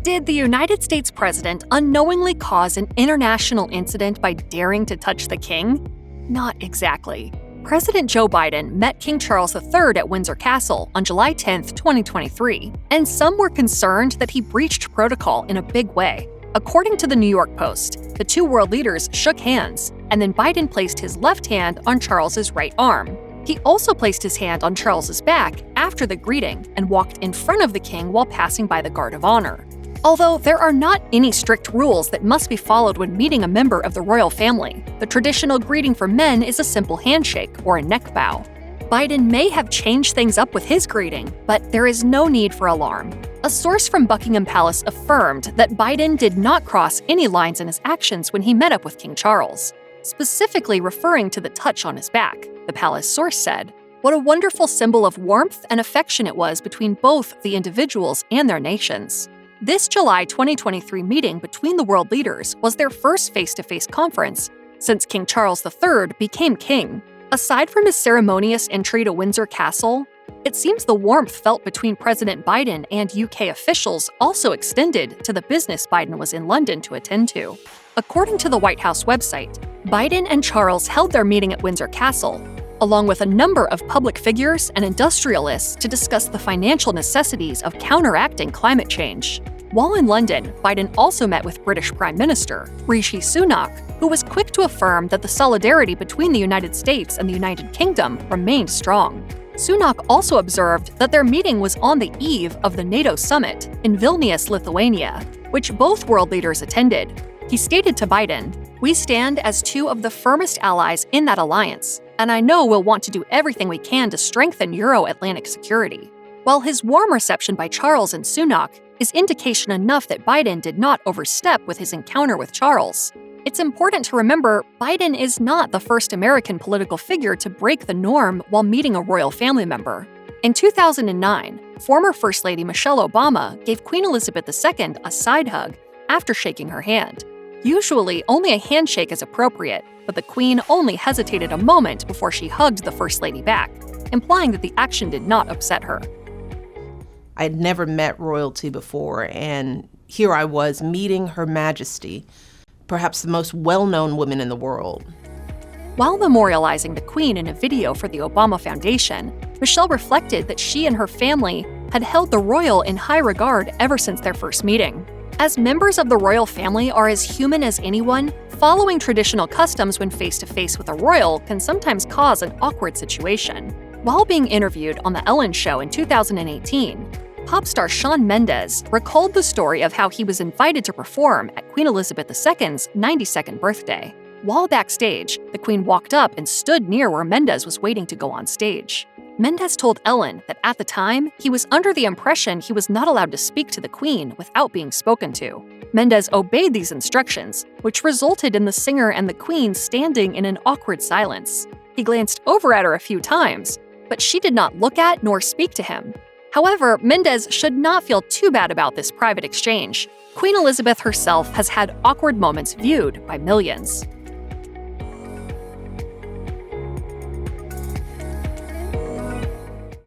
Did the United States president unknowingly cause an international incident by daring to touch the king? Not exactly. President Joe Biden met King Charles III at Windsor Castle on July 10, 2023, and some were concerned that he breached protocol in a big way. According to the New York Post, the two world leaders shook hands, and then Biden placed his left hand on Charles's right arm. He also placed his hand on Charles's back after the greeting and walked in front of the king while passing by the guard of honor. Although there are not any strict rules that must be followed when meeting a member of the royal family, the traditional greeting for men is a simple handshake or a neck bow. Biden may have changed things up with his greeting, but there is no need for alarm. A source from Buckingham Palace affirmed that Biden did not cross any lines in his actions when he met up with King Charles, specifically referring to the touch on his back. The palace source said, "What a wonderful symbol of warmth and affection it was between both the individuals and their nations." This July 2023 meeting between the world leaders was their first face-to-face conference since King Charles III became king. Aside from his ceremonious entry to Windsor Castle, it seems the warmth felt between President Biden and UK officials also extended to the business Biden was in London to attend to. According to the White House website, Biden and Charles held their meeting at Windsor Castle, along with a number of public figures and industrialists to discuss the financial necessities of counteracting climate change. While in London, Biden also met with British Prime Minister Rishi Sunak, who was quick to affirm that the solidarity between the United States and the United Kingdom remained strong. Sunak also observed that their meeting was on the eve of the NATO summit in Vilnius, Lithuania, which both world leaders attended. He stated to Biden, "We stand as two of the firmest allies in that alliance, and I know we'll want to do everything we can to strengthen Euro-Atlantic security." While his warm reception by Charles and Sunak is indication enough that Biden did not overstep with his encounter with Charles, it's important to remember Biden is not the first American political figure to break the norm while meeting a royal family member. In 2009, former First Lady Michelle Obama gave Queen Elizabeth II a side hug after shaking her hand. Usually, only a handshake is appropriate, but the Queen only hesitated a moment before she hugged the First Lady back, implying that the action did not upset her. I had never met royalty before, and here I was meeting Her Majesty, perhaps the most well-known woman in the world. While memorializing the Queen in a video for the Obama Foundation, Michelle reflected that she and her family had held the royal in high regard ever since their first meeting. As members of the royal family are as human as anyone, following traditional customs when face-to-face with a royal can sometimes cause an awkward situation. While being interviewed on The Ellen Show in 2018, pop star Shawn Mendes recalled the story of how he was invited to perform at Queen Elizabeth II's 92nd birthday. While backstage, the Queen walked up and stood near where Mendes was waiting to go on stage. Mendes told Ellen that at the time, he was under the impression he was not allowed to speak to the Queen without being spoken to. Mendes obeyed these instructions, which resulted in the singer and the Queen standing in an awkward silence. He glanced over at her a few times, but she did not look at nor speak to him. However, Mendes should not feel too bad about this private exchange. Queen Elizabeth herself has had awkward moments viewed by millions.